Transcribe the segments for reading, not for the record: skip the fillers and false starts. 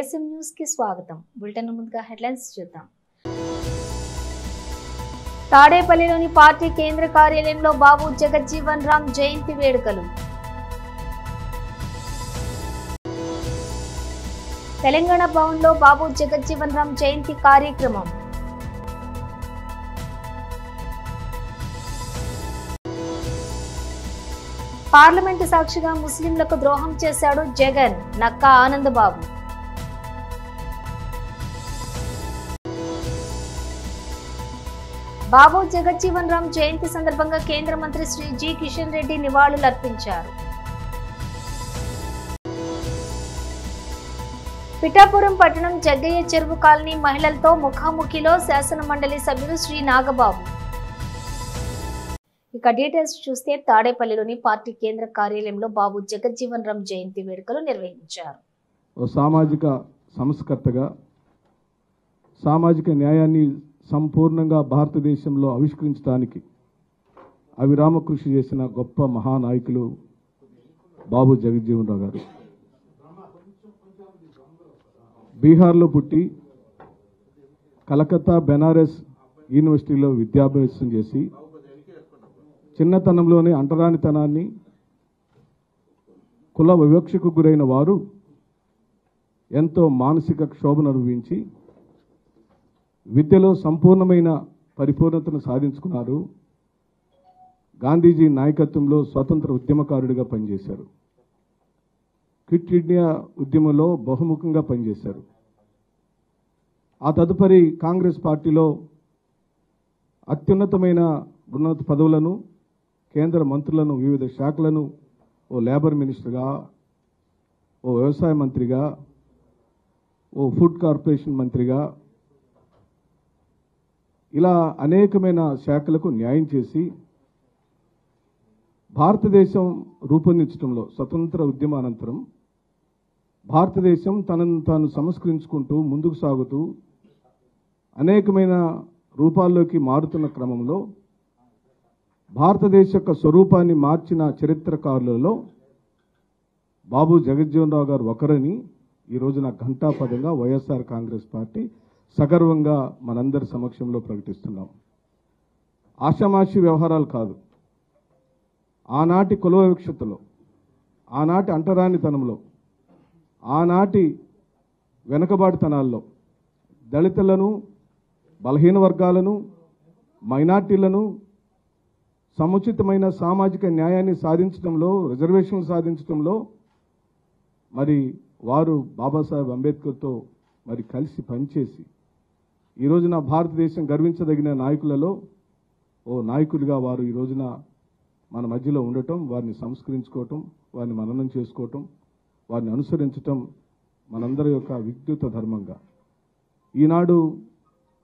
ASM news కి స్వాగతం. Bulletin ముందుగా హెడ్లైన్స్ చూద్దాం. తాడేపల్లిలోని పార్టీ కేంద్ర కార్యాలయంలో బాబు జగజ్జీవన్ రామ్ జయంతి వేడుకలు. తెలంగాణ భవన్లో బాబు జగజ్జీవన్ రామ్ జయంతి కార్యక్రమం. పార్లమెంటు సాక్షిగా ముస్లింలకు ద్రోహం చేశాడు జగన్, నక్కా ఆనందబాబు. బాబు జగజ్జీవన్ రామ్ జయంతి సందర్భంగా కేంద్ర మంత్రి శ్రీ జి కిషన్ రెడ్డి నివాళులర్పించారు. పిఠాపురం పట్టణం జగ్గయ్య చెరువు కాలనీ మహిళలతో ముఖాముఖిలో శాసన మండలి సభ్యులు శ్రీ నాగబాబు. ఇక డీటెయిల్స్ చూస్తే తాడేపల్లిలోని పార్టీ కేంద్ర కార్యాలయంలో బాబు జగజ్జీవన్ రామ్ జయంతి వేడుకలు నిర్వహించారు. సామాజిక సంస్కర్తగా సామాజిక న్యాయాన్ని సంపూర్ణంగా భారతదేశంలో ఆవిష్కరించడానికి అవిరామ కృషి చేసిన గొప్ప మహానాయకులు బాబు జగజ్జీవన్ రావు గారు. బీహార్లో పుట్టి కలకత్తా బెనారస్ యూనివర్సిటీలో విద్యాభ్యాసం చేసి చిన్నతనంలోనే అంటరానితనాన్ని కుల వివక్షకు గురైన వారు ఎంతో మానసిక క్షోభను అనుభవించి విద్యలో సంపూర్ణమైన పరిపూర్ణతను సాధించుకున్నారు. గాంధీజీ నాయకత్వంలో స్వతంత్ర ఉద్యమకారుడిగా పనిచేశారు. క్విట్ ఇండియా ఉద్యమంలో బహుముఖంగా పనిచేశారు. ఆ తదుపరి కాంగ్రెస్ పార్టీలో అత్యున్నతమైన ఉన్నత పదవులను, కేంద్ర మంత్రులను, వివిధ శాఖలను, ఓ లేబర్ మినిస్టర్గా, ఓ వ్యవసాయ మంత్రిగా, ఓ ఫుడ్ కార్పొరేషన్ మంత్రిగా, ఇలా అనేకమైన శాఖలకు న్యాయం చేసి భారతదేశం రూపొందించడంలో స్వతంత్ర ఉద్యమానంతరం భారతదేశం తనను తాను సంస్కరించుకుంటూ ముందుకు సాగుతూ అనేకమైన రూపాల్లోకి మారుతున్న క్రమంలో భారతదేశ యొక్క స్వరూపాన్ని మార్చిన చరిత్రకారులలో బాబు జగజ్జీవన్ రావు గారు ఒకరని ఈరోజు నా ఘంటాపదంగా వైఎస్ఆర్ కాంగ్రెస్ పార్టీ సగర్వంగా మనందరి సమక్షంలో ప్రకటిస్తున్నాం. ఆషామాషి వ్యవహారాలు కాదు. ఆనాటి కుల వివక్షతలో, ఆనాటి అంటరానితనంలో, ఆనాటి వెనుకబాటుతనాల్లో దళితులను, బలహీన వర్గాలను, మైనార్టీలను సముచితమైన సామాజిక న్యాయాన్ని సాధించడంలో, రిజర్వేషన్లు సాధించడంలో మరి వారు బాబాసాహెబ్ అంబేద్కర్తో మరి కలిసి పనిచేసి ఈ రోజున భారతదేశం గర్వించదగిన నాయకులలో ఓ నాయకుడిగా వారు ఈ రోజున మన మధ్యలో ఉండటం, వారిని సంస్కరించుకోవటం, వారిని మననం చేసుకోవటం, వారిని అనుసరించటం మనందరి యొక్క విద్యుత్ ధర్మంగా ఈనాడు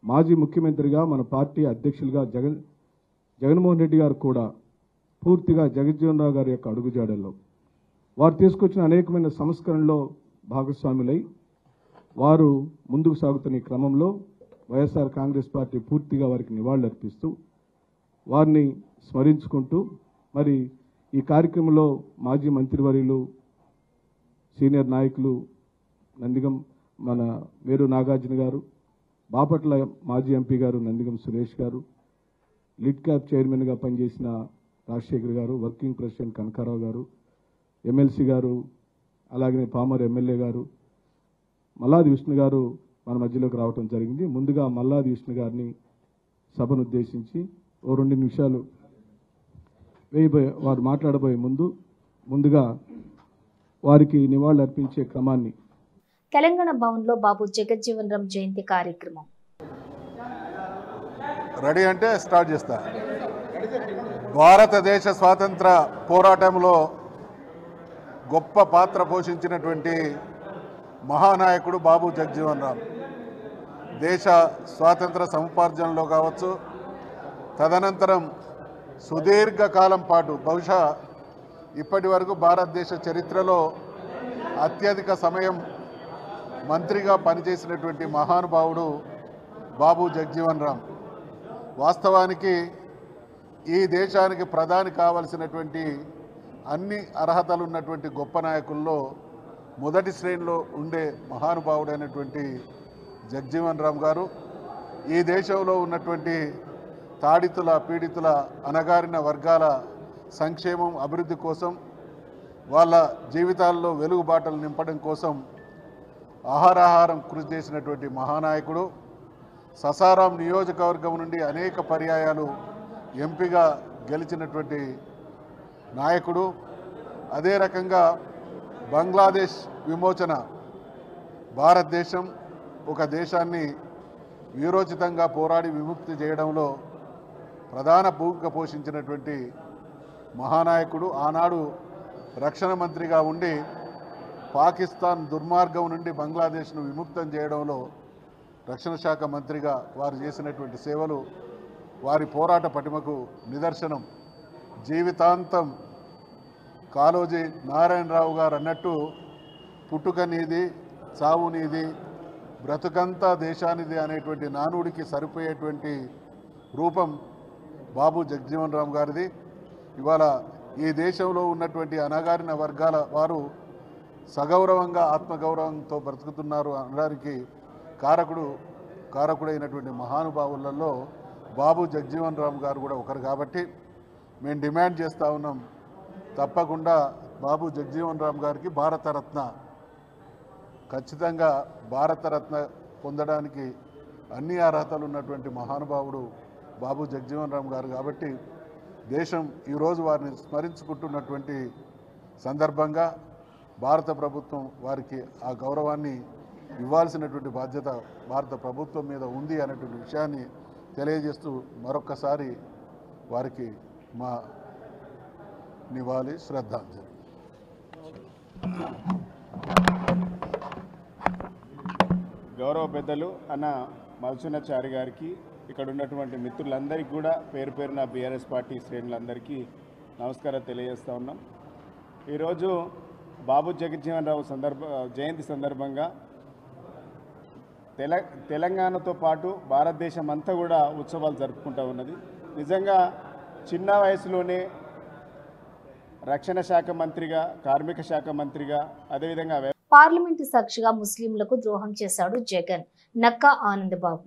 మాజీ ముఖ్యమంత్రిగా మన పార్టీ అధ్యక్షులుగా జగన్మోహన్ రెడ్డి గారు కూడా పూర్తిగా జగజ్జీవన్ రావు గారి యొక్క అడుగుజాడల్లో వారు తీసుకొచ్చిన అనేకమైన సంస్కరణలో భాగస్వాములై వారు ముందుకు సాగుతున్న ఈ క్రమంలో వైఎస్ఆర్ కాంగ్రెస్ పార్టీ పూర్తిగా వారికి నివాళులర్పిస్తూ వారిని స్మరించుకుంటూ మరి ఈ కార్యక్రమంలో మాజీ మంత్రివర్యులు, సీనియర్ నాయకులు నందిగం మన మేరు నాగార్జున గారు, బాపట్ల మాజీ ఎంపీ గారు నందిగం సురేష్ గారు, లిడ్ క్యాప్ చైర్మన్గా పనిచేసిన రాజశేఖర్ గారు, వర్కింగ్ ప్రెసిడెంట్ కనకారావు గారు, ఎమ్మెల్సీ గారు, అలాగే పామర్ ఎమ్మెల్యే గారు, మల్లాది విష్ణు గారు మన మధ్యలోకి రావడం జరిగింది. ముందుగా మల్లాది విష్ణు గారిని సభను ఉద్దేశించి ఓ 2 నిమిషాలు వారు మాట్లాడబోయే ముందుగా వారికి నివాళులు అర్పించే క్రమాన్ని తెలంగాణ భవన్లో బాబు జగజ్జీవన్ రామ్ జయంతి కార్యక్రమం. రెడీ అంటే స్టార్ట్ చేస్తా. భారతదేశ స్వాతంత్ర పోరాటంలో గొప్ప పాత్ర పోషించినటువంటి మహానాయకుడు బాబు జగజ్జీవన్ రామ్. దేశ స్వాతంత్ర సముపార్జనలో కావచ్చు, తదనంతరం సుదీర్ఘకాలం పాటు బహుశా ఇప్పటి వరకు భారతదేశ చరిత్రలో అత్యధిక సమయం మంత్రిగా పనిచేసినటువంటి మహానుభావుడు బాబు జగజ్జీవన్ రామ్. వాస్తవానికి ఈ దేశానికి ప్రధాని కావలసినటువంటి అన్ని అర్హతలు ఉన్నటువంటి గొప్ప నాయకుల్లో మొదటి శ్రేణిలో ఉండే మహానుభావుడైనటువంటి జగ్జీవన్ రామ్ గారు ఈ దేశంలో ఉన్నటువంటి తాడితుల పీడితుల అణగారిన వర్గాల సంక్షేమం అభివృద్ధి కోసం వాళ్ళ జీవితాల్లో వెలుగుబాటలు నింపడం కోసం ఆహారాహారం కృషి చేసినటువంటి మహానాయకుడు. ససారాం నియోజకవర్గం నుండి అనేక పర్యాయాలు ఎంపీగా గెలిచినటువంటి నాయకుడు. అదే రకంగా బంగ్లాదేశ్ విమోచన, భారతదేశం ఒక దేశాన్ని వీరోచితంగా పోరాడి విముక్తి చేయడంలో ప్రధాన భూమిక పోషించినటువంటి మహానాయకుడు. ఆనాడు రక్షణ మంత్రిగా ఉండి పాకిస్తాన్ దుర్మార్గం నుండి బంగ్లాదేశ్ను విముక్తం చేయడంలో రక్షణ శాఖ మంత్రిగా వారు చేసినటువంటి సేవలు వారి పోరాట పటిమకు నిదర్శనం. జీవితాంతం కాళోజీ నారాయణరావు గారు అన్నట్టు పుట్టుక నీది, చావు నీది, బ్రతుకంతా దేశానిది అనేటువంటి నానుడికి సరిపోయేటువంటి రూపం బాబు జగ్జీవన్ రామ్ గారిది. ఇవాళ ఈ దేశంలో ఉన్నటువంటి అణగారిన వర్గాల వారు సగౌరవంగా ఆత్మగౌరవంతో బ్రతుకుతున్నారు అనడానికి కారకుడైనటువంటి మహానుభావులలో బాబు జగ్జీవన్ రామ్ గారు కూడా ఒకరు. కాబట్టి మేము డిమాండ్ చేస్తూ ఉన్నాం, తప్పకుండా బాబు జగ్జీవన్ రామ్ గారికి భారతరత్న, ఖచ్చితంగా భారతరత్న పొందడానికి అన్ని అర్హతలు ఉన్నటువంటి మహానుభావుడు బాబు జగ్జీవన్ రామ్ గారు. కాబట్టి దేశం ఈరోజు వారిని స్మరించుకుంటున్నటువంటి సందర్భంగా భారత ప్రభుత్వం వారికి ఆ గౌరవాన్ని ఇవ్వాల్సినటువంటి బాధ్యత భారత ప్రభుత్వం మీద ఉంది అనేటువంటి విషయాన్ని తెలియజేస్తూ మరొక్కసారి వారికి మా నివాళి, శ్రద్ధాంజలి. గౌరవ పెద్దలు అన్న మధుసూదనాచారి గారికి, ఇక్కడ ఉన్నటువంటి మిత్రులందరికీ కూడా పేరు పేరున బీఆర్ఎస్ పార్టీ శ్రేణులందరికీ నమస్కారం తెలియజేస్తూ ఉన్నాం. ఈరోజు బాబు జగజ్జీవన్ రావు జయంతి సందర్భంగా తెలంగాణతో పాటు భారతదేశం అంతా కూడా ఉత్సవాలు జరుపుకుంటూ ఉన్నది. నిజంగా చిన్న వయసులోనే రక్షణ శాఖ మంత్రిగా, కార్మిక శాఖ మంత్రిగా, అదేవిధంగా పార్లమెంటు సాక్షిగా ముస్లింలకు ద్రోహం చేశాడు జగన్. నక్కా ఆనందబాబు.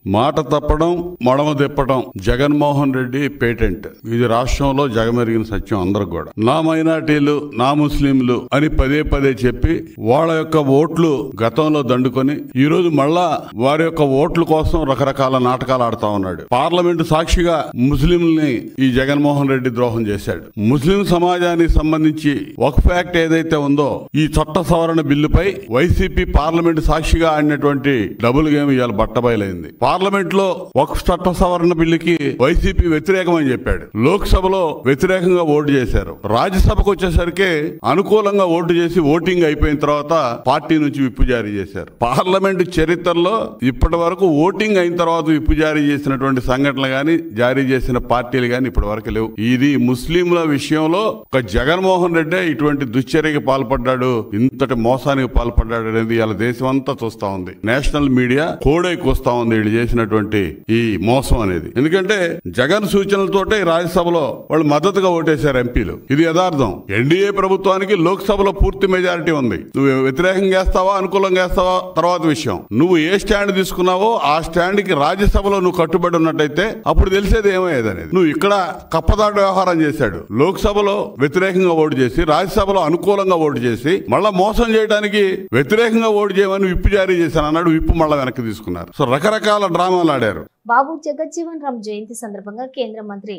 మాట తప్పడం, మడమ తిప్పడం జగన్మోహన్ రెడ్డి పేటెంట్. ఇది రాష్ట్రంలో జగమెరిగిన సత్యం అందరికి కూడా. నా మైనార్టీలు, నా ముస్లింలు అని పదే పదే చెప్పి వాళ్ళ యొక్క ఓట్లు గతంలో దండుకొని ఈ రోజు మళ్ళా వారి యొక్క ఓట్ల కోసం రకరకాల నాటకాలు ఆడుతా ఉన్నాడు. పార్లమెంటు సాక్షిగా ముస్లింల్ని ఈ జగన్మోహన్ రెడ్డి ద్రోహం చేశాడు. ముస్లిం సమాజానికి సంబంధించి వక్ఫ్ యాక్ట్ ఏదైతే ఉందో ఈ చట్ట సవరణ బిల్లుపై వైసీపీ పార్లమెంటు సాక్షిగా ఆడినటువంటి డబుల్ గేమ్ ఇవాళ బట్టబయలైంది. పార్లమెంట్ లో వక్ఫ్ చట్ట సవరణ బిల్లుకి వైసీపీ వ్యతిరేకమని చెప్పాడు. లోక్సభలో వ్యతిరేకంగా ఓటు చేశారు. రాజ్యసభకు వచ్చేసరికి అనుకూలంగా ఓటు చేసి ఓటింగ్ అయిపోయిన తర్వాత పార్టీ నుంచి విప్పు జారీ చేశారు. పార్లమెంటు చరిత్రలో ఇప్పటి వరకు ఓటింగ్ అయిన తర్వాత విప్పు జారీ చేసినటువంటి సంఘటనలు గాని, జారీ చేసిన పార్టీలు గాని ఇప్పటి వరకు లేవు. ఇది ముస్లింల విషయంలో ఒక జగన్మోహన్ రెడ్డి ఇటువంటి దుశ్చర్యకి పాల్పడ్డాడు, ఇంతటి మోసానికి పాల్పడ్డాడు అనేది ఇలా దేశం అంతా చూస్తా ఉంది. నేషనల్ మీడియా కోడై కూస్తా ఉంది వీళ్ళు చేసినటువంటి ఈ మోసం అనేది. ఎందుకంటే జగన్ సూచనలతోటే రాజ్యసభలో వాళ్ళు మద్దతుగా ఓటేశారు ఎంపీలు. ఇది యథార్థం. ఎన్డీఏ ప్రభుత్వానికి లోక్సభలో పూర్తి మెజారిటీ ఉంది. నువ్వు వ్యతిరేకంగా వేస్తావా, అనుకూలంగా వేస్తావా తర్వాత విషయం. నువ్వు ఏ స్టాండ్ తీసుకున్నావో ఆ స్టాండ్ కి రాజ్యసభలో నువ్వు కట్టుబడి ఉన్నట్టయితే అప్పుడు తెలిసేది ఏమయ్యేది అనేది. నువ్వు ఇక్కడ కప్పదాటు వ్యవహారం చేశాడు. లోక్సభలో వ్యతిరేకంగా ఓటు చేసి, రాజ్యసభలో అనుకూలంగా ఓటు చేసి, మళ్ళా మోసం చేయడానికి వ్యతిరేకంగా ఓటు చేయమని విప్పు జారీ చేశాను అన్నాడు. విప్పు మళ్ళా వెనక్కి తీసుకున్నారు. సో రకరకాల డ్రామాలు ఆడారు. బాబు జగజ్జీవన్ రామ్ జయంతి సందర్భంగా కేంద్ర మంత్రి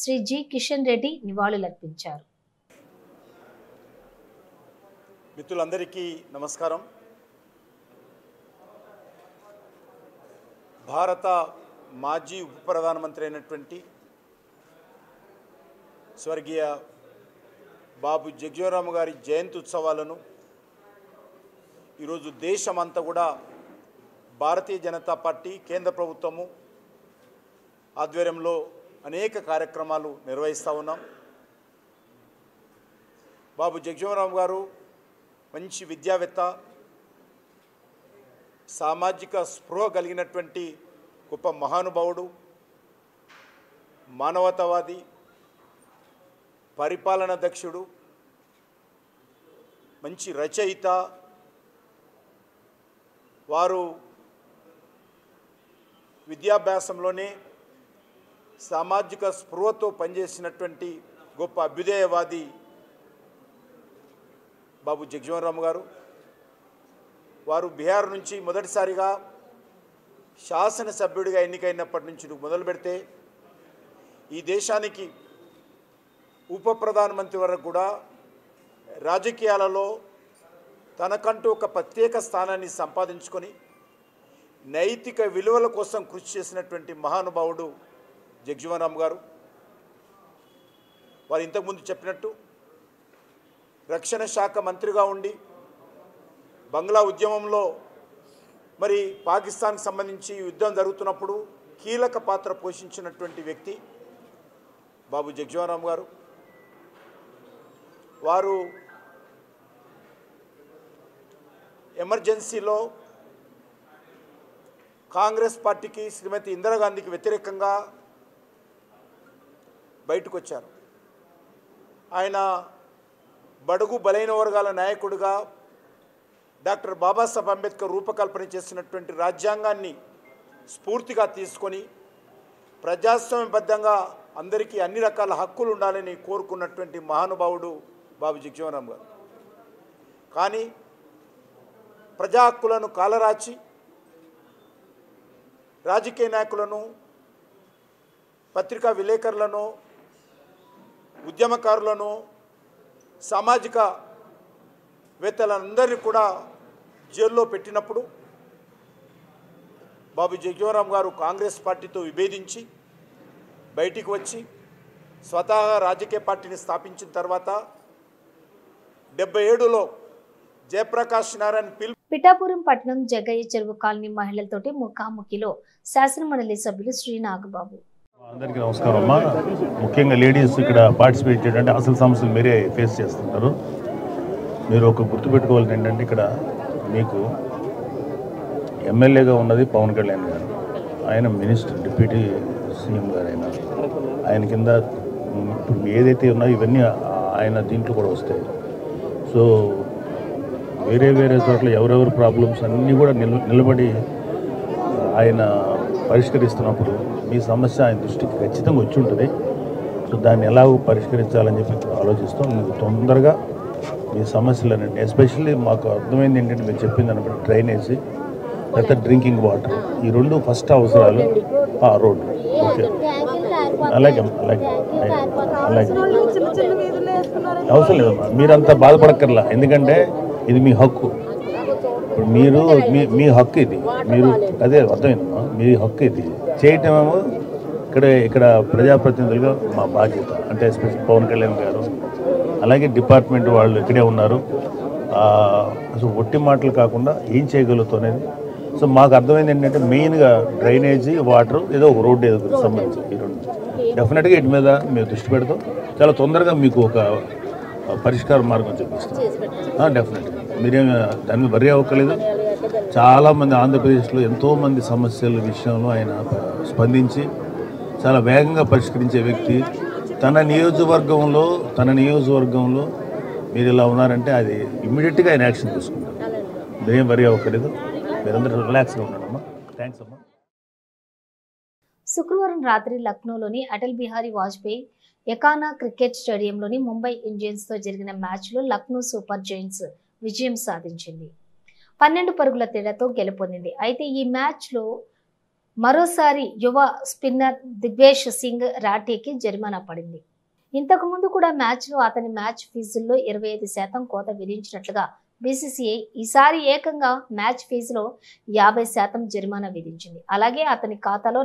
శ్రీ జి కిషన్ రెడ్డి నివాళులర్పించారు. మిత్రులందరికీ నమస్కారం. భారత మాజీ ఉప ప్రధానమంత్రి అయినటువంటి స్వర్గీయ బాబు జగజ్జీవన్ రామ్ గారి జయంతి ఉత్సవాలను ఈరోజు దేశమంతా కూడా భారతీయ జనతా పార్టీ కేంద్ర ప్రభుత్వము ఆధ్వర్యంలో అనేక కార్యక్రమాలు నిర్వహిస్తూ ఉన్నాం. బాబు జగజ్జీవన్ రామ్ గారు మంచి విద్యావేత్త, సామాజిక స్పృహ కలిగినటువంటి గొప్ప మహానుభావుడు, మానవతావాది, పరిపాలనా దక్షుడు, మంచి రచయిత. వారు విద్యాభ్యాసంలోనే సామాజిక స్పృహతో పనిచేసినటువంటి గొప్ప అభ్యుదయవాది బాబు జగజ్జీవన్ రామ్ గారు. వారు బీహార్ నుంచి మొదటిసారిగా శాసనసభ్యుడిగా ఎన్నికైనప్పటి నుంచి మొదలు పెడితే ఈ దేశానికి ఉప ప్రధానమంత్రి వరకు కూడా రాజకీయాలలో తనకంటూ ఒక ప్రత్యేక స్థానాన్ని సంపాదించుకొని నైతిక విలువల కోసం కృషి చేసినటువంటి మహానుభావుడు జగజ్జీవన్ రామ్ గారు. వారు ఇంతకుముందు చెప్పినట్టు రక్షణ శాఖ మంత్రిగా ఉండి బంగ్లా ఉద్యమంలో మరి పాకిస్తాన్కి సంబంధించి యుద్ధం జరుగుతున్నప్పుడు కీలక పాత్ర పోషించినటువంటి వ్యక్తి బాబు జగజ్జీవన్ రామ్ గారు. వారు ఎమర్జెన్సీలో కాంగ్రెస్ పార్టీకి శ్రీమతి ఇందిరాగాంధీకి వ్యతిరేకంగా బయటకు వచ్చారు. ఆయన బడుగు బలైన వర్గాల నాయకుడిగా డాక్టర్ బాబాసాహెబ్ అంబేద్కర్ రూపకల్పన చేసినటువంటి రాజ్యాంగాన్ని స్ఫూర్తిగా తీసుకొని ప్రజాస్వామ్యబద్ధంగా అందరికీ అన్ని రకాల హక్కులు ఉండాలని కోరుకున్నటువంటి మహానుభావుడు బాబు జగజ్జీవన్ రామ్ గారు. కానీ ప్రజా హక్కులను కాలరాచి రాజకీయ నాయకులను, పత్రికా విలేకరులను, ఉద్యమకారులను, సామాజిక వేత్తలందరినీ కూడా జైల్లో పెట్టినప్పుడు బాబు జగజ్జీవన్ రామ్ గారు కాంగ్రెస్ పార్టీతో విభేదించి బయటికి వచ్చి స్వతహాగా రాజకీయ పార్టీని స్థాపించిన తర్వాత 77లో జయప్రకాష్ నారాయణ పిఠాపురం పట్టణం జగ్గయ్య చెరువు కాలనీ మహిళలతోటి ముఖాముఖిలో శాసనమండలి సభ్యులు శ్రీ నాగబాబు. అందరికీ నమస్కారం అమ్మా. ముఖ్యంగా లేడీస్ ఇక్కడ పార్టిసిపేట్ చేయడానికి అసలు సమస్యలు మీరే ఫేస్ చేస్తుంటారు. మీరు ఒక గుర్తుపెట్టుకోవాల్సింది ఏంటంటే ఇక్కడ మీకు ఎమ్మెల్యేగా ఉన్నది పవన్ కళ్యాణ్ గారు, ఆయన మినిస్టర్ డిప్యూటీ సీఎం గారు, ఆయన కింద ఇప్పుడు ఏదైతే ఉన్నాయో ఇవన్నీ ఆయన దీంట్లో కూడా వస్తాయి. సో వేరే వేరే చోట్ల ఎవరెవరి ప్రాబ్లమ్స్ అన్నీ కూడా నిలబడి ఆయన పరిష్కరిస్తున్నప్పుడు మీ సమస్య ఆయన దృష్టికి ఖచ్చితంగా వచ్చి ఉంటుంది. సో దాన్ని ఎలాగో పరిష్కరించాలని చెప్పి ఆలోచిస్తాం. మీకు తొందరగా మీ సమస్యలన్నింటినీ, ఎస్పెషల్లీ మాకు అర్థమైంది ఏంటంటే మీరు చెప్పింది అన్నప్పుడు డ్రైనేజీ, తర్వాత డ్రింకింగ్ వాటర్, ఈ రెండు ఫస్ట్ అవసరాలు. రోడ్డు ఓకే, అలాగే అలాగే అలాగే అవసరం లేదమ్మా, మీరంతా బాధపడక్కర్లా. ఎందుకంటే ఇది మీ హక్కు. ఇప్పుడు మీరు మీ హక్కు ఇది, మీరు అదే అర్థమైందమ్మా, మీ హక్కు ఇది చేయటమేమో ఇక్కడ ప్రజాప్రతినిధులుగా మా బాధ్యత. అంటే ఎస్పెషల్ పవన్ కళ్యాణ్ గారు అలాగే డిపార్ట్మెంట్ వాళ్ళు ఇక్కడే ఉన్నారు. అసలు ఒట్టి మాటలు కాకుండా ఏం చేయగలుగుతాం అనేది. సో మాకు అర్థమైంది ఏంటంటే మెయిన్గా డ్రైనేజీ, వాటర్, ఏదో ఒక రోడ్డు ఏదో సంబంధించి ఈ రెండు డెఫినెట్గా వీటి మీద మేము దృష్టి పెడతాం. చాలా తొందరగా మీకు ఒక పరిష్కార మార్గం చూపిస్తాం. డెఫినెట్గా మీరేం దాని మీద వరి అవ్వక్కర్లేదు. చాలామంది ఆంధ్రప్రదేశ్లో ఎంతోమంది సమస్యల విషయంలో ఆయన స్పందించి చాలా వేగంగా పరిష్కరించే వ్యక్తి. తన నియోజకవర్గంలో మీరు ఇలా ఉన్నారంటే అది ఇమ్మీడియట్గా ఆయన యాక్షన్ తీసుకుంటారు. మీరేం వరి అవ్వక్కర్లేదు, మీరందరూ రిలాక్స్గా ఉన్నారమ్మా. థ్యాంక్స్ అమ్మా. శుక్రవారం రాత్రి లక్నోలోని అటల్ బిహారీ వాజ్పేయి ఎకానా క్రికెట్ స్టేడియంలోని ముంబై ఇండియన్స్తో జరిగిన మ్యాచ్లో లక్నో సూపర్ జైంట్స్ విజయం సాధించింది. 12 పరుగుల తేడాతో గెలుపొందింది. అయితే ఈ మ్యాచ్లో మరోసారి యువ స్పిన్నర్ దిగ్వేష్ సింగ్ రాఠీకి జరిమానా పడింది. ఇంతకుముందు కూడా మ్యాచ్లో అతని మ్యాచ్ ఫీజుల్లో 25% కోత విధించినట్లుగా బీసీసీఐ ఈసారి ఏకంగా మ్యాచ్ ఫీజులో 50% జరిమానా విధించింది. అలాగే అతని ఖాతాలో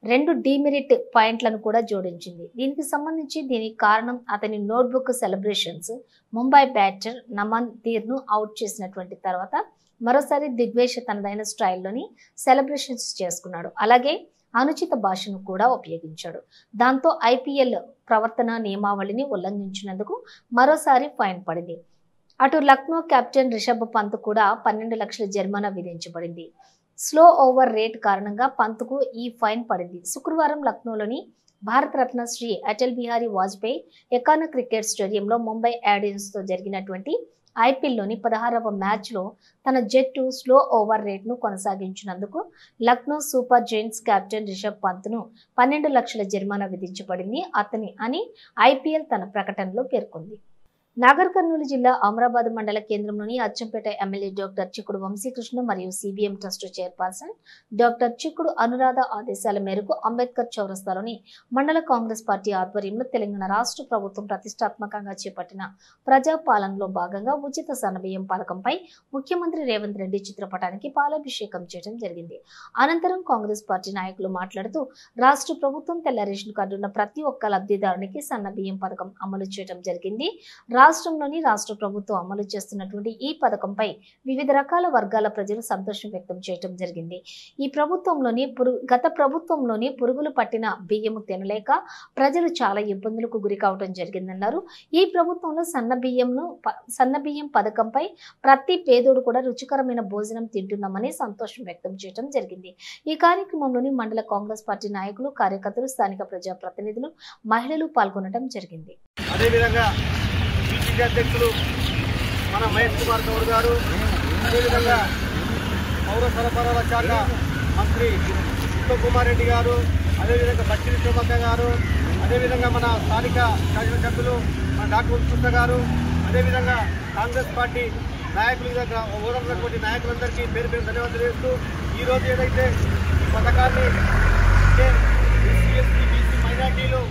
రెండు డీమెరిట్ పాయింట్లను కూడా జోడించింది. దీనికి కారణం అతని notebook celebrations. Mumbai batter Naman తీర్ను అవుట్ చేసినటువంటి తర్వాత మరోసారి దిగ్వేష్ తనదైన స్టైల్లోని సెలబ్రేషన్స్ చేసుకున్నాడు. అలాగే అనుచిత భాషను కూడా ఉపయోగించాడు. దాంతో ఐపీఎల్ ప్రవర్తన నియమావళిని ఉల్లంఘించినందుకు మరోసారి ఫైన్ పడింది. అటు లక్నో కెప్టెన్ రిషబ్ పంత్ కూడా 12 లక్షల జరిమానా విధించబడింది. స్లో ఓవర్ రేట్ కారణంగా పంత్కు ఈ ఫైన్ పడింది. శుక్రవారం లక్నోలోని భారతరత్న శ్రీ అటల్ బిహారీ వాజ్పేయి ఎకానా క్రికెట్ స్టేడియంలో ముంబై ఇండియన్స్తో జరిగినటువంటి ఐపీఎల్లోని 16వ మ్యాచ్లో తన జట్టు slow over రేట్ను కొనసాగించినందుకు Lucknow super Giants captain Rishabh పంత్ను 12 లక్షల జరిమానా విధించబడింది అని ఐపీఎల్ తన ప్రకటనలో పేర్కొంది. నాగర్ కర్నూలు జిల్లా అమరాబాద్ మండల కేంద్రంలోని అచ్చంపేట ఎమ్మెల్యే డాక్టర్ చిక్కుడు వంశీకృష్ణ మరియు సిబిఎం ట్రస్ట్ చైర్పర్సన్ డాక్టర్ చిక్కుడు అనురాధ ఆదేశాల మేరకు అంబేద్కర్ చౌరస్తాలోని మండల కాంగ్రెస్ పార్టీ ఆధ్వర్యంలో తెలంగాణ రాష్ట్ర ప్రభుత్వం ప్రతిష్టాత్మకంగా చేపట్టిన ప్రజాపాలనలో భాగంగా ఉచిత సన్నబియ్యం పథకంపై ముఖ్యమంత్రి రేవంత్ రెడ్డి చిత్రపటానికి పాలాభిషేకం చేయడం జరిగింది. అనంతరం కాంగ్రెస్ పార్టీ నాయకులు మాట్లాడుతూ రాష్ట్ర ప్రభుత్వం తెల్ల రేషన్ కార్డు ఉన్న ప్రతి ఒక్క లబ్ధిదారునికి సన్నబియ్యం పథకం అమలు చేయడం జరిగింది. రాష్ట్రంలోని రాష్ట్ర ప్రభుత్వం అమలు చేస్తున్నటువంటి ఈ పథకంపై వివిధ రకాల వర్గాల ప్రజలు సంతోషం వ్యక్తం చేయడం జరిగింది. గత ప్రభుత్వంలోని పురుగులు పట్టిన బియ్యము తినలేక ప్రజలు చాలా ఇబ్బందులకు గురి కావడం జరిగిందన్నారు. ఈ ప్రభుత్వంలో సన్నబియ్యం పథకంపై ప్రతి పేదోడు కూడా రుచికరమైన భోజనం తింటున్నామని సంతోషం వ్యక్తం చేయడం జరిగింది. ఈ కార్యక్రమంలోని మండల కాంగ్రెస్ పార్టీ నాయకులు, కార్యకర్తలు, స్థానిక ప్రజాప్రతినిధులు, మహిళలు పాల్గొనడం జరిగింది. అధ్యక్షులు మన మహేష్ కుమార్ గౌడ్ గారు, అదేవిధంగా పౌర సరఫరాల శాఖ మంత్రి ఉత్తమ్ కుమార్ రెడ్డి గారు, అదేవిధంగా బచ్చిరి శోభక్క గారు, అదేవిధంగా మన స్థానిక శాసనసభ్యులు మన డాక్టర్ కృష్ణ గారు, అదేవిధంగా కాంగ్రెస్ పార్టీ నాయకులు ఓడన్నటువంటి నాయకులందరికీ పేరు పేరు ధన్యవాదాలు చేస్తూ ఈరోజు ఏదైతే ఈ పథకాన్ని ఎస్సీ, ఎస్టీ, బీసీ మైనార్టీలు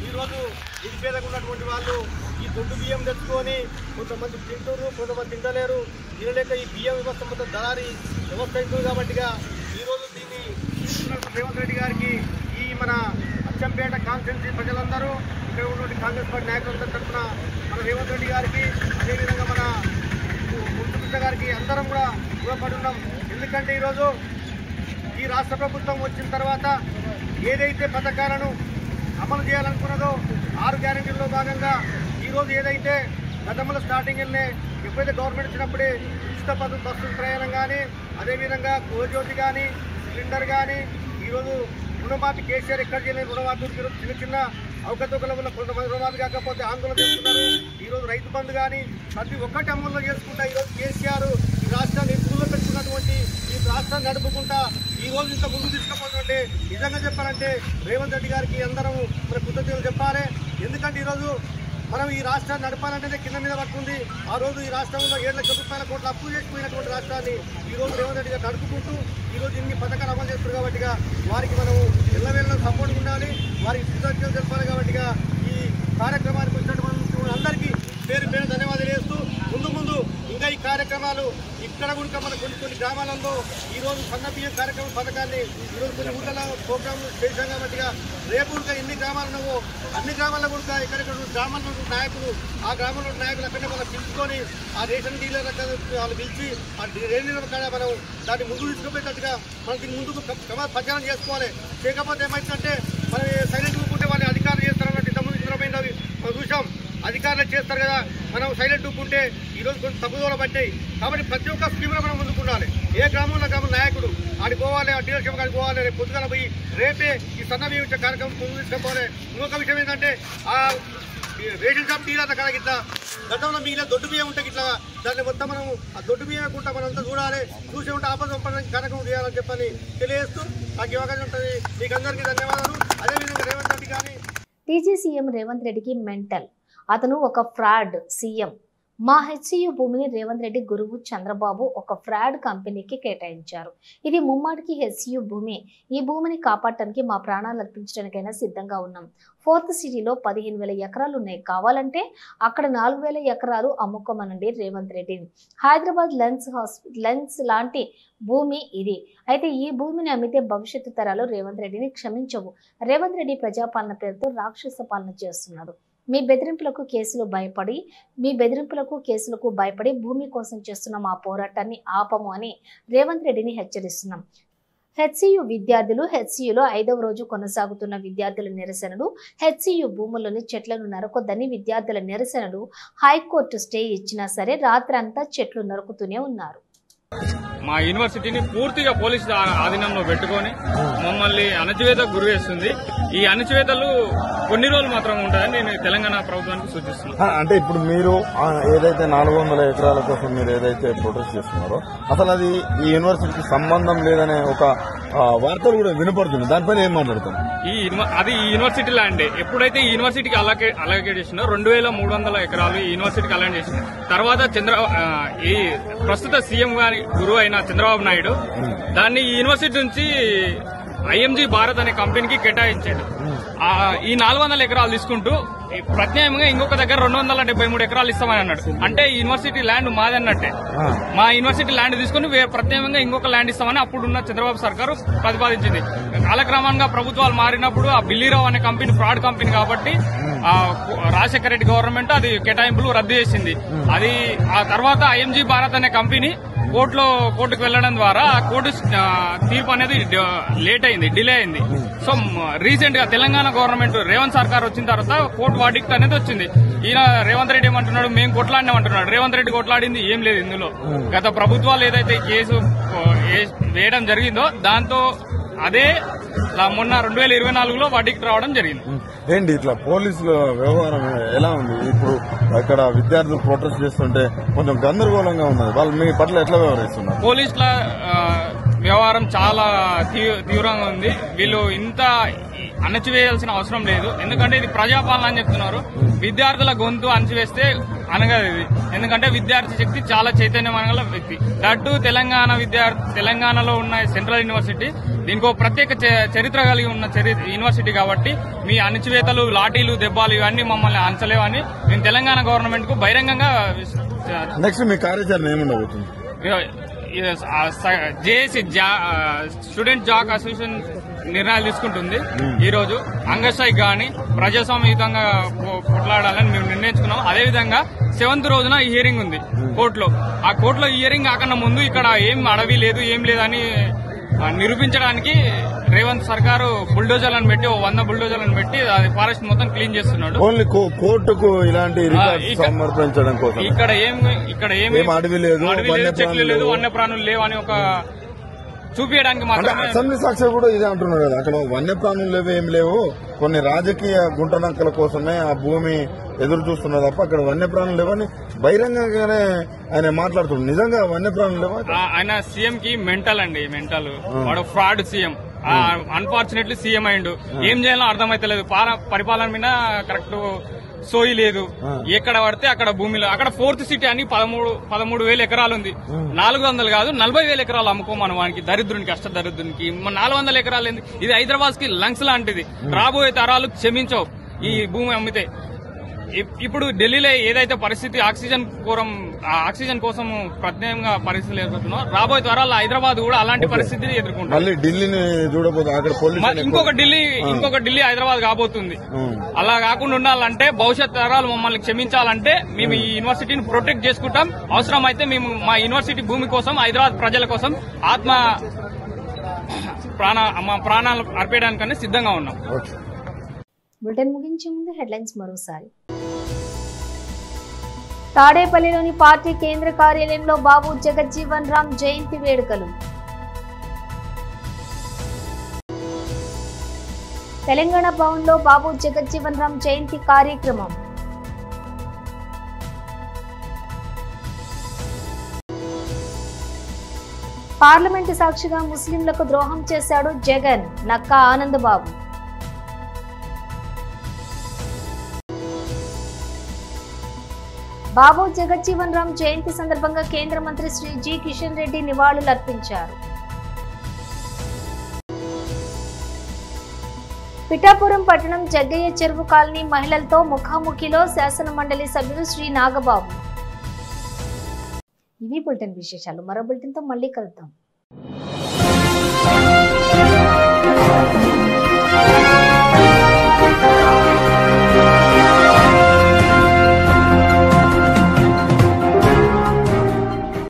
ఈరోజు నిరుపేదగా ఉన్నటువంటి వాళ్ళు ఈ దొడ్డు బియ్యం తెచ్చుకొని కొంతమంది తింటారు, కొంతమంది తింటలేరు. తినలేక ఈ బియ్యం వ్యవస్థ మొత్తం దళారీ వ్యవస్థ అవుతుంది. కాబట్టి ఈరోజు దీన్ని రేవంత్ రెడ్డి గారికి ఈ మన అచ్చంపేట కాన్స్టిట్యున్సీ ప్రజలందరూ, ఇక్కడ ఉన్నటువంటి కాంగ్రెస్ పార్టీ నాయకులందరి తరఫున మన రేవంత్ రెడ్డి గారికి, అదేవిధంగా మన ముఖ్యమంత్రి గారికి అందరం కూడా రుణపడి ఉన్నాం. ఎందుకంటే ఈరోజు ఈ రాష్ట్ర ప్రభుత్వం వచ్చిన తర్వాత ఏదైతే పథకాలను అమలు చేయాలనుకున్నదో 6 గ్యారెంటీల్లో భాగంగా ఈరోజు ఏదైతే గతంలో స్టార్టింగ్ వెళ్ళే ఎప్పుడైతే గవర్నమెంట్ ఇచ్చినప్పుడే ఉచిత బస్సు ప్రయాణం కానీ, అదేవిధంగా గోజ్యోతి కానీ, సిలిండర్ కానీ, ఈరోజు రుణమాఫీ కేసీఆర్ ఎక్కడ చేయలేదు. రుణమాఫీ చిన్న చిన్న అవకతవకల వల్ల కొంతమంది రుణమాఫీ కాకపోతే ఆందోళన చేస్తున్నారు. ఈరోజు రైతు బంధు కానీ ప్రతి ఒక్కటి అమల్లో చేసుకుంటా ఈరోజు కేసీఆర్ ఈ రాష్ట్రాన్ని ఎత్తులో పెట్టుకున్నటువంటి ఈ రాష్ట్రాన్ని నడుపుకుంటా ఈరోజు ఇంత ముందు తీసుకుపోతుంటే నిజంగా చెప్పాలంటే రేవంత్ రెడ్డి గారికి అందరం మన కృతజ్ఞతలు చెప్పాలి. ఎందుకంటే ఈరోజు మనం ఈ రాష్ట్రాన్ని నడపాలంటే కింద మీద పడుతుంది. ఆ రోజు ఈ రాష్ట్రంలో 7 లక్షల రూపాయల కోట్ల అప్పు చేసిపోయినటువంటి రాష్ట్రాన్ని ఈరోజు రేవంత్ రెడ్డి గారు నడుపుకుంటూ ఈరోజు ఇన్ని పథకాలు అమలు చేస్తారు. కాబట్టి వారికి మనం ఎల్లవేళ సపోర్ట్ ఉండాలి, వారికి కృతజ్ఞతలు తెలపాలి. కాబట్టి ఈ కార్యక్రమానికి వచ్చినటువంటి అందరికీ పేరు పేరు ధన్యవాదాలు చేస్తూ ముందు ఇంకా ఈ కార్యక్రమాలు ఇక్కడ కూడా మన కొన్ని గ్రామాలలో ఈరోజు సన్నబియ్యం కార్యక్రమం పథకాన్ని ఈరోజు కొన్ని ఊళ్ళలో ప్రోగ్రాంలు చేశాం. కాబట్టి రేపు ఇంకా ఎన్ని గ్రామాలు ఉన్నావో అన్ని గ్రామాల్లో కూడా ఇక్కడ గ్రామాల్లో నాయకులు, ఆ గ్రామంలో నాయకులు అక్కడే మనం పిలుచుకొని ఆ రేషన్ డీలర్ వాళ్ళు పిలిచి ఆ రేషన్ కాడ మనం దాన్ని ముందుకు తీసుకుపోయేటట్టుగా మనం దీన్ని ముందుకు ప్రచారం చేసుకోవాలి. చేయకపోతే ఏమైందంటే మనం సైలెంట్ ఊపుకుంటే వాళ్ళు అధికారులు చేస్తారన్నట్టు ఇంతకుముందు ఇతరమైనవి మనం చూసాం. అధికారులు చేస్తారు కదా, మనం సైలెంట్ ఊపుకుంటే ఈరోజు కొంచెం తప్పుదోల పట్టాయి. కాబట్టి ప్రతి ఒక్క స్కీమ్లో మనం ముందుకుండాలి. ఏ గ్రామంలో గ్రామం నాయకుడు ఆడికి పోవాలి, ఆ డీలర్షిప్ కాడికి పోవాలి. రేపు పొద్దుగాల పోయి రేపే ఈ సన్నబియ్యం ఇచ్చే కార్యక్రమం ముందు తీసుకుపోవాలి. ఇంకొక విషయం ఏంటంటే ఆ రేషన్ షాప్ డీలర్ల కాడ ఇట్లా గతంలో మిగిలిన దొడ్డు బియ్యం ఉంటే ఇట్లా దాన్ని మొత్తం మనం ఆ దొడ్డు బియ్యం లేకుండా మనం అంతా చూడాలి, చూసి ఉంటే ఆపద పంపడానికి కార్యక్రమం చేయాలని చెప్పని తెలియజేస్తూ నాకు ఇవ్వగానే ఉంటుంది. మీకు అందరికీ ధన్యవాదాలు. అదేవిధంగా రేవంత్ రెడ్డి కానీ టీజీ సీఎం రేవంత్ రెడ్డికి మెంటల్, అతను ఒక ఫ్రాడ్ సీఎం. మా హెచ్సియు భూమిని రేవంత్ రెడ్డి గురువు చంద్రబాబు ఒక ఫ్రాడ్ కంపెనీకి కేటాయించారు. ఇది ముమ్మాటికి హెచ్సియు భూమి. ఈ భూమిని కాపాడటానికి మా ప్రాణాలు అర్పించడానికైనా సిద్ధంగా ఉన్నాం. 4th సిటీలో 15,000 ఎకరాలు ఉన్నాయి. కావాలంటే అక్కడ 4,000 ఎకరాలు అమ్ముకోమనండి రేవంత్ రెడ్డిని. హైదరాబాద్ లెన్స్ లాంటి భూమి ఇది. అయితే ఈ భూమిని అమ్మితే భవిష్యత్తు తరాలు రేవంత్ రెడ్డిని క్షమించవు. రేవంత్ రెడ్డి ప్రజాపాలన పేరుతో రాక్షస పాలన చేస్తున్నాడు. మీ బెదిరింపులకు కేసులకు భయపడి భూమి కోసం చేస్తున్న మా పోరాటాన్ని ఆపము అని రేవంత్ రెడ్డిని హెచ్చరిస్తున్నాం. హెచ్సియు విద్యార్థులు, హెచ్సియులో 5వ రోజు కొనసాగుతున్న విద్యార్థుల నిరసనలు, హెచ్సియు భూముల్లోని చెట్లను నరకొద్దని విద్యార్థుల నిరసనలు హైకోర్టు స్టే ఇచ్చినా సరే రాత్రంతా చెట్లు నరుకుతూనే ఉన్నారు. మా యూనివర్సిటీని పూర్తిగా పోలీసు ఆధీనంలో పెట్టుకొని మమ్మల్ని అణచివేతకు గురి చేస్తుంది. ఈ అణచివేతలు కొన్ని రోజులు మాత్రమే ఉంటాయని నేను తెలంగాణ ప్రభుత్వానికి సూచిస్తున్నాను. అంటే ఇప్పుడు మీరు ఏదైతే 400 ఎకరాల కోసం మీరు ఏదైతే ప్రొటెస్ట్ చేస్తున్నారో అసలు అది ఈ యూనివర్సిటీకి సంబంధం లేదనే ఒక వార్తలు కూడా వినపడుతుంది. దానిపైన ఏం మాట్లాడుతున్నారు? అది ఈ యూనివర్సిటీ ల్యాండ్. ఎప్పుడైతే ఈ యూనివర్సిటీకి అలొకేట్ చేసినా 2300 ఎకరాలు ఈ యూనివర్సిటీకి అలైన్ చేసింది. తర్వాత ఈ ప్రస్తుత సీఎం గారి గురువు అయిన చంద్రబాబు నాయుడు దాన్ని ఈ యూనివర్సిటీ నుంచి IMG భారత్ అనే కంపెనీకి కేటాయించాడు. ఈ 400 ఎకరాలు తీసుకుంటూ ప్రత్యేకంగా ఇంకొక దగ్గర 273 ఎకరాలు ఇస్తామని అన్నాడు. అంటే ఈ యూనివర్సిటీ ల్యాండ్ మాదన్నట్టే. మా యూనివర్సిటీ ల్యాండ్ తీసుకుని ప్రత్యేకంగా ఇంకొక ల్యాండ్ ఇస్తామని అప్పుడున్న చంద్రబాబు సర్కారు ప్రతిపాదించింది. కాలక్రమంగా ప్రభుత్వాలు మారినప్పుడు ఆ బిల్లీరావు అనే కంపెనీ ఫ్రాడ్ కంపెనీ కాబట్టి రాజశేఖర రెడ్డి గవర్నమెంట్ అది కేటాయింపులు రద్దు చేసింది. అది ఆ తర్వాత IMG భారత్ అనే కంపెనీ కోర్టుకు వెళ్లడం ద్వారా ఆ కోర్టు తీర్పు అనేది లేట్ అయింది, డిలే అయింది. సో రీసెంట్ గా తెలంగాణ గవర్నమెంట్ రేవంత్ సర్కార్ వచ్చిన తర్వాత కోర్టు వర్డిక్ట్ అనేది వచ్చింది. ఈయన రేవంత్ రెడ్డి ఏమంటున్నాడు, మేము కొట్లాడినామంటున్నాడు. రేవంత్ రెడ్డి కొట్లాడింది ఏం లేదు ఇందులో. గత ప్రభుత్వాలు ఏదైతే కేసు వేయడం జరిగిందో దాంతో అదే మొన్న 2024లో వర్డిక్ట్ రావడం జరిగింది. ఏంటి ఇట్లా పోలీసుల వ్యవహారం ఎలా ఉంది? ఇప్పుడు అక్కడ విద్యార్థులు ప్రొటెస్ట్ చేస్తుంటే కొంచెం గందరగోళంగా ఉన్నది. వాళ్ళు మీ పట్ల ఎట్లా వ్యవహరిస్తున్నారు? పోలీసుల వ్యవహారం చాలా తీవ్రంగా ఉంది. వీళ్ళు ఇంత అణచివేయాల్సిన అవసరం లేదు. ఎందుకంటే ఇది ప్రజాపాలన అని చెప్తున్నారు. విద్యార్థుల గొంతు అణచివేస్తే అనగదు ఇది. ఎందుకంటే విద్యార్థి శక్తి చాలా చైతన్యమైన వ్యక్తి. దట్టు తెలంగాణలో ఉన్న సెంట్రల్ యూనివర్సిటీ దీనికో ప్రత్యేక చరిత్ర కలిగి ఉన్న యూనివర్సిటీ కాబట్టి మీ అణచివేతలు, లాఠీలు, దెబ్బలు ఇవన్నీ మమ్మల్ని అంచలేవని మేము తెలంగాణ గవర్నమెంట్ కు బహిరంగంగా నెక్స్ట్ మీ కార్యాచరణ ఏముండబోతుంది? జేఏసీ స్టూడెంట్ జాక్ అసోసియేషన్ నిర్ణయాలు తీసుకుంటుంది. ఈ రోజు అంగస్ట్రైక్ గాని ప్రజాస్వామ్యయుతంగా కొట్లాడాలని మేము నిర్ణయించుకున్నాం. అదేవిధంగా 7th రోజున హియరింగ్ ఉంది కోర్టులో. ఆ కోర్టులో హియరింగ్ కాకన్నా ముందు ఇక్కడ ఏం అడవి లేదు, ఏం లేదని నిరూపించడానికి రేవంత్ సర్కారు బుల్డోజర్లను పెట్టి 100 బుల్డోజర్లను పెట్టి అది ఫారెస్ట్ మొత్తం క్లీన్ చేస్తున్నాడు. ఓన్లీ కోర్టుకు ఇలాంటి సమర్పించడం కోసం ఇక్కడ ఏమి అడవి లేదు, చెట్లు లేదు, వన్యప్రాణులు లేవు అని ఒక చూపించడానికి మాత్రమే. అసెంబ్లీ సాక్షి కూడా ఇదే అంటున్నారు కదా, అక్కడ వన్యప్రాణులు లేవు, ఏం లేవు, కొన్ని రాజకీయ గుంటనక్కల కోసమే ఆ భూమి ఎదురు చూస్తున్నారు తప్ప అక్కడ వన్యప్రాణులు లేవని బహిరంగంగానే ఆయన మాట్లాడుతున్నారు. నిజంగా వన్యప్రాణులు లేవా? ఆయన సీఎం కి మెంటల్ అండి, మెంటల్. వాడు ఫ్రాడ్ సీఎం. అన్ఫార్చునేట్లీ సీఎం అయిండు. ఏం చేయాలో అర్థమైతలేదు. పరిపాలన మీద కరెక్ట్ సోయి లేదు. ఎక్కడ పడితే అక్కడ భూమిలో అక్కడ 4th సిటీ అని 13,000 ఎకరాలు ఉంది. 400 కాదు 40,000 ఎకరాలు అమ్ముకోమని వానికి, దరిద్రునికి, అష్టదరిద్రునికి. 400 ఎకరాలు ఏంది? ఇది హైదరాబాద్ కి లంగ్స్ లాంటిది. రాబోయే తరాలు క్షమించవు ఈ భూమి అమ్మితే. ఇప్పుడు ఢిల్లీలో ఏదైతే పరిస్థితి ఆక్సిజన్ కోసం ప్రత్యేకంగా పరిస్థితులు ఎదుర్కొంటున్నాం, రాబోయే తరాల్లో హైదరాబాద్ కూడా అలాంటి పరిస్థితిని ఎదుర్కొంటుంది. ఇంకొక ఢిల్లీ హైదరాబాద్ కాబోతుంది. అలా కాకుండా ఉండాలంటే, భవిష్యత్ తరాలు మమ్మల్ని క్షమించాలంటే మేము ఈ యూనివర్సిటీని ప్రొటెక్ట్ చేసుకుంటాం. అవసరమైతే మేము మా యూనివర్సిటీ భూమి కోసం, హైదరాబాద్ ప్రజల కోసం మా ప్రాణాలు అర్పేయడానికనే సిద్ధంగా ఉన్నాం. బులెటిన్ ముగించే ముందు హెడ్లైన్స్ మరోసారి. తాడేపల్లిలోని పార్టీ కేంద్ర కార్యాలయంలో బాబు జగజ్జీవన్ రామ్ జయంతి వేడుకలు. తెలంగాణ భవన్లో బాబు జగజ్జీవన్ రామ్ జయంతి కార్యక్రమం. పార్లమెంటు సాక్షిగా ముస్లింలకు ద్రోహం చేశాడు జగన్, నక్కా ఆనందబాబు. బాబు జగజ్జీవన్ రామ్ జయంతి సందర్భంగా కేంద్ర మంత్రి శ్రీ జి కిషన్ రెడ్డి నివాళులర్పించారు. పిఠాపురం పట్టణం జగ్గయ్య చెరువు కాలనీ మహిళలతో ముఖాముఖిలో శాసన మండలి సభ్యులు శ్రీ నాగబాబు. ఇవి బులెటిన్ విశేషాలు. మరో బులెటిన్తో మళ్ళీ కలుద్దాం.